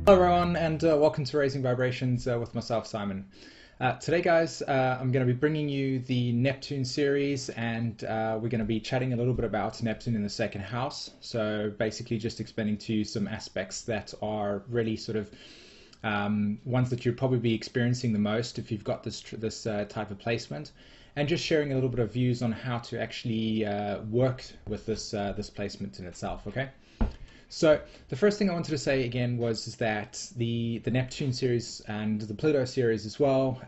Hello everyone, and welcome to Raising Vibrations with myself, Simon. Today guys, I'm going to be bringing you the Neptune series, and we're going to be chatting a little bit about Neptune in the second house. So basically just explaining to you some aspects that are really sort of ones that you'd probably be experiencing the most if you've got this type of placement, and just sharing a little bit of views on how to actually work with this placement in itself, okay? So the first thing I wanted to say again is that the Neptune series and the Pluto series as well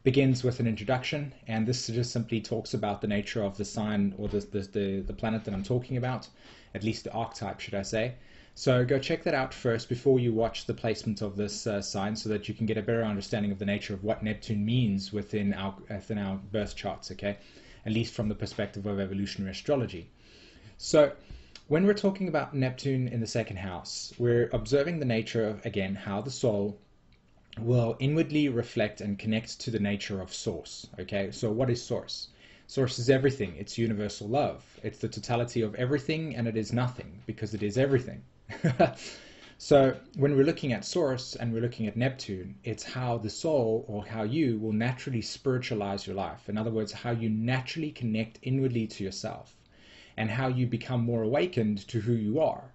begins with an introduction, and this just simply talks about the nature of the sign or the planet that I'm talking about, at least the archetype, should I say. So go check that out first before you watch the placement of this sign, so that you can get a better understanding of the nature of what Neptune means within our birth charts, okay? At least from the perspective of evolutionary astrology. So when we're talking about Neptune in the second house, we're observing the nature of, again, how the soul will inwardly reflect and connect to the nature of source. Okay, so what is source? Source is everything. It's universal love. It's the totality of everything, and it is nothing because it is everything. So when we're looking at source and we're looking at Neptune, it's how the soul, or how you will naturally spiritualize your life. In other words, how you naturally connect inwardly to yourself, and how you become more awakened to who you are.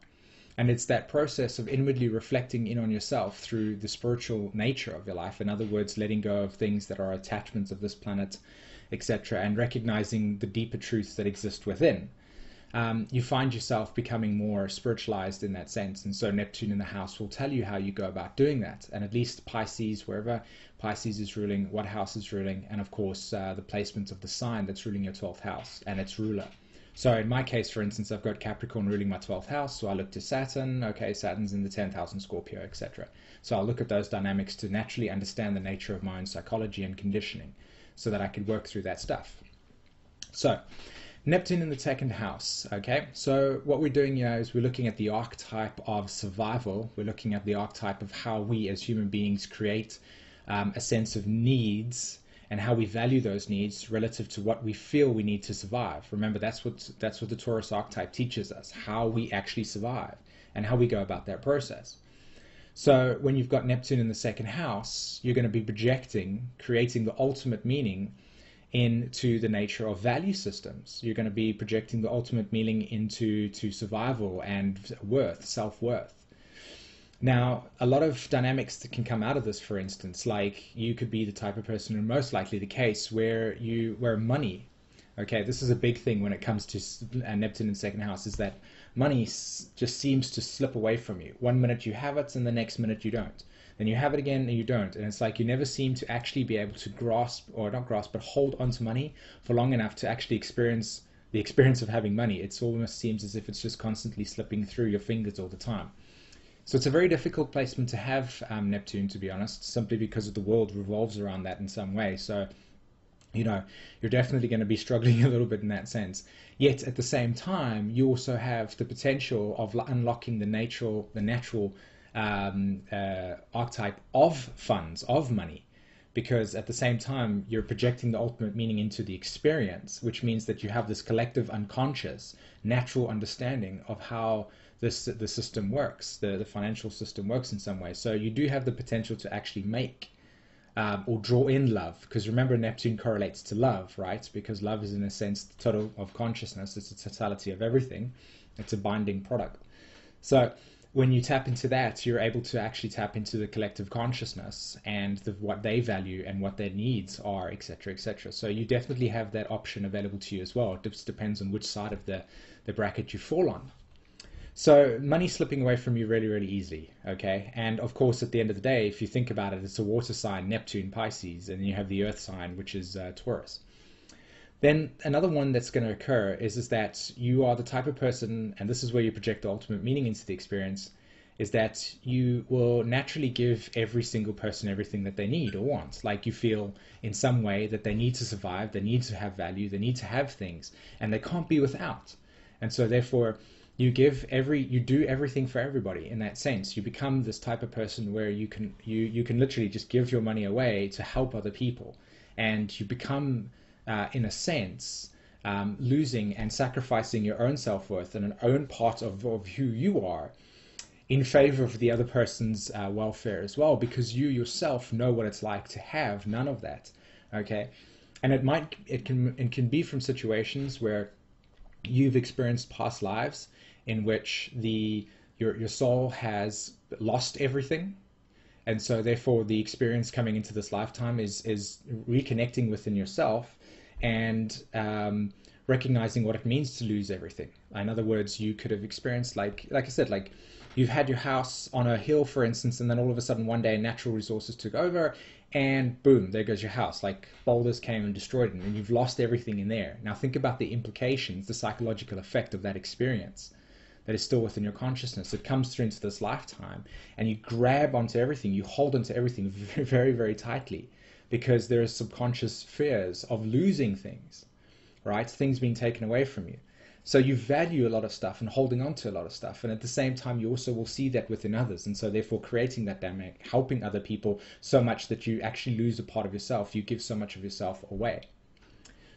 And it's that process of inwardly reflecting in on yourself through the spiritual nature of your life. In other words, letting go of things that are attachments of this planet, etc., and recognizing the deeper truths that exist within. You find yourself becoming more spiritualized in that sense. And so Neptune in the house will tell you how you go about doing that. And at least Pisces, wherever Pisces is ruling, what house is ruling, and of course the placement of the sign that's ruling your 12th house and its ruler. So in my case, for instance, I've got Capricorn ruling my 12th house, so I look to Saturn. Okay, Saturn's in the 10th house in Scorpio, etc. So I'll look at those dynamics to naturally understand the nature of my own psychology and conditioning, so that I could work through that stuff. So Neptune in the second house, okay? So what we're doing here is we're looking at the archetype of survival. We're looking at the archetype of how we as human beings create a sense of needs, and how we value those needs relative to what we feel we need to survive. Remember, that's what the Taurus archetype teaches us, how we actually survive and how we go about that process. So when you've got Neptune in the second house, you're going to be projecting, creating the ultimate meaning into the nature of value systems. You're going to be projecting the ultimate meaning into survival and worth, self-worth. Now, a lot of dynamics that can come out of this, for instance, like you could be the type of person, and most likely the case, where money, okay, this is a big thing when it comes to Neptune in second house, is that money just seems to slip away from you. One minute you have it, and the next minute you don't. Then you have it again, and you don't. And it's like you never seem to actually be able to grasp, or not grasp, but hold onto money for long enough to actually experience the experience of having money. It almost seems as if it's just constantly slipping through your fingers all the time. So it's a very difficult placement to have Neptune, to be honest, simply because the world revolves around that in some way. So, you know, you're definitely going to be struggling a little bit in that sense. Yet at the same time, you also have the potential of unlocking the natural archetype of funds, of money, because at the same time, you're projecting the ultimate meaning into the experience, which means that you have this collective unconscious, natural understanding of how the system works, the financial system works in some way. So you do have the potential to actually make or draw in love, because remember, Neptune correlates to love, right? Because love is, in a sense, the total of consciousness. It's the totality of everything. It's a binding product. So when you tap into that, you're able to actually tap into the collective consciousness and what they value and what their needs are, etc., etc. So you definitely have that option available to you as well. It just depends on which side of the bracket you fall on. So money slipping away from you really, really easily, okay? And of course, at the end of the day, if you think about it, it's a water sign, Neptune, Pisces, and you have the earth sign, which is Taurus. Then another one that's going to occur is that you are the type of person, and this is where you project the ultimate meaning into the experience, is that you will naturally give every single person everything that they need or want. Like you feel in some way that they need to survive, they need to have value, they need to have things, and they can't be without. And so therefore, you do everything for everybody in that sense. You become this type of person where you can literally just give your money away to help other people, and you become in a sense losing and sacrificing your own self-worth and an own part of who you are in favor of the other person's welfare as well, because you yourself know what it's like to have none of that. Okay, and it can be from situations where you've experienced past lives in which your soul has lost everything, and so therefore the experience coming into this lifetime is reconnecting within yourself and recognizing what it means to lose everything. In other words, you could have experienced, like I said, like you've had your house on a hill, for instance, and then all of a sudden one day natural resources took over, and boom, there goes your house. Like boulders came and destroyed it, and you've lost everything in there. Now think about the implications, the psychological effect of that experience that is still within your consciousness. It comes through into this lifetime, and you grab onto everything, you hold onto everything very, very, very tightly, because there are subconscious fears of losing things, right? Things being taken away from you. So you value a lot of stuff and holding on to a lot of stuff. And at the same time, you also will see that within others. And so therefore creating that dynamic, helping other people so much that you actually lose a part of yourself. You give so much of yourself away.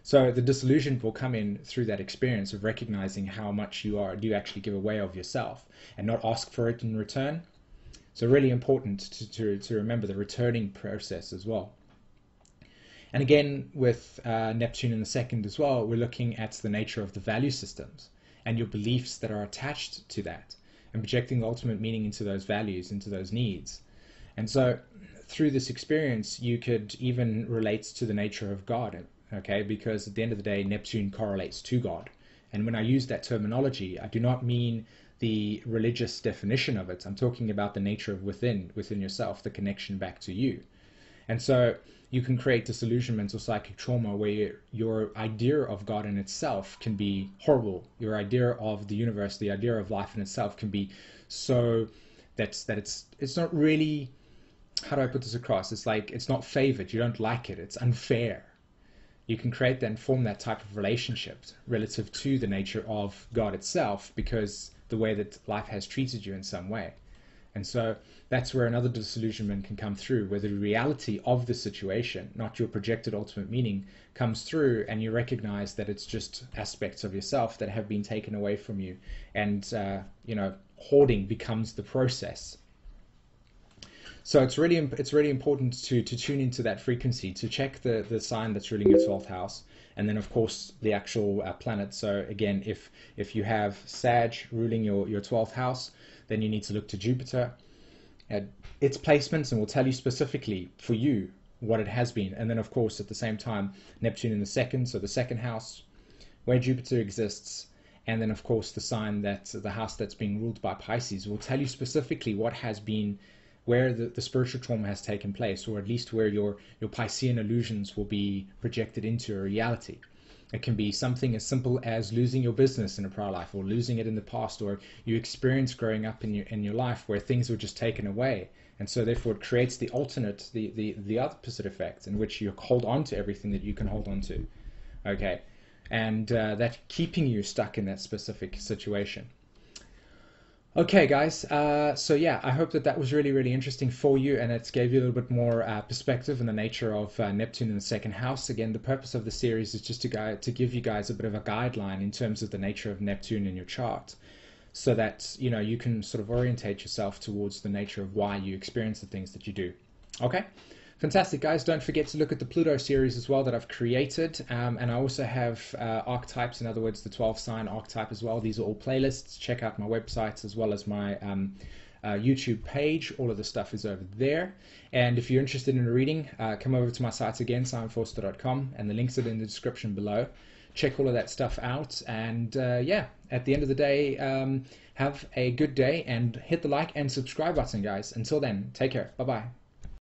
So the disillusion will come in through that experience of recognizing how much do actually give away of yourself and not ask for it in return. So really important to remember the returning process as well. And again, with Neptune in the second as well, we're looking at the nature of the value systems and your beliefs that are attached to that, and projecting the ultimate meaning into those values, into those needs. And so through this experience, you could even relate to the nature of God, okay? Because at the end of the day, Neptune correlates to God. And when I use that terminology, I do not mean the religious definition of it. I'm talking about the nature of within yourself, the connection back to you. And so you can create disillusionment or psychic trauma where your idea of God in itself can be horrible. Your idea of the universe, the idea of life in itself can be so that it's not really, how do I put this across? It's like it's not favored. You don't like it. It's unfair. You can create that and form that type of relationship relative to the nature of God itself, because the way that life has treated you in some way. And so that's where another disillusionment can come through, where the reality of the situation, not your projected ultimate meaning, comes through, and you recognize that it's just aspects of yourself that have been taken away from you. And, hoarding becomes the process. So it's really important to tune into that frequency, to check the sign that's ruling your 12th house, and then of course the actual planet. So again, if you have Sag ruling your 12th house, then you need to look to Jupiter at its placements, and will tell you specifically for you what it has been. And then of course at the same time, Neptune in the second, so the second house where Jupiter exists, and then of course the sign the house that's being ruled by Pisces will tell you specifically what has been, where the spiritual trauma has taken place, or at least where your Piscean illusions will be projected into a reality. It can be something as simple as losing your business in a prior life, or losing it in the past, or you experience growing up in your life where things were just taken away, and so therefore it creates the alternate, the opposite effect, in which you hold on to everything that you can hold on to, okay, and that keeping you stuck in that specific situation. Okay, guys, so yeah, I hope that was really, really interesting for you, and it gave you a little bit more perspective on the nature of Neptune in the second house. Again, the purpose of the series is just to give you guys a bit of a guideline in terms of the nature of Neptune in your chart, so that you can sort of orientate yourself towards the nature of why you experience the things that you do. Okay? Fantastic, guys. Don't forget to look at the Pluto series as well that I've created. And I also have archetypes, in other words, the 12 sign archetype as well. These are all playlists. Check out my websites as well as my YouTube page. All of the stuff is over there. And if you're interested in a reading, come over to my sites again, simonvorster.com, and the links are in the description below. Check all of that stuff out. And yeah, at the end of the day, have a good day, and hit the like and subscribe button, guys. Until then, take care. Bye-bye.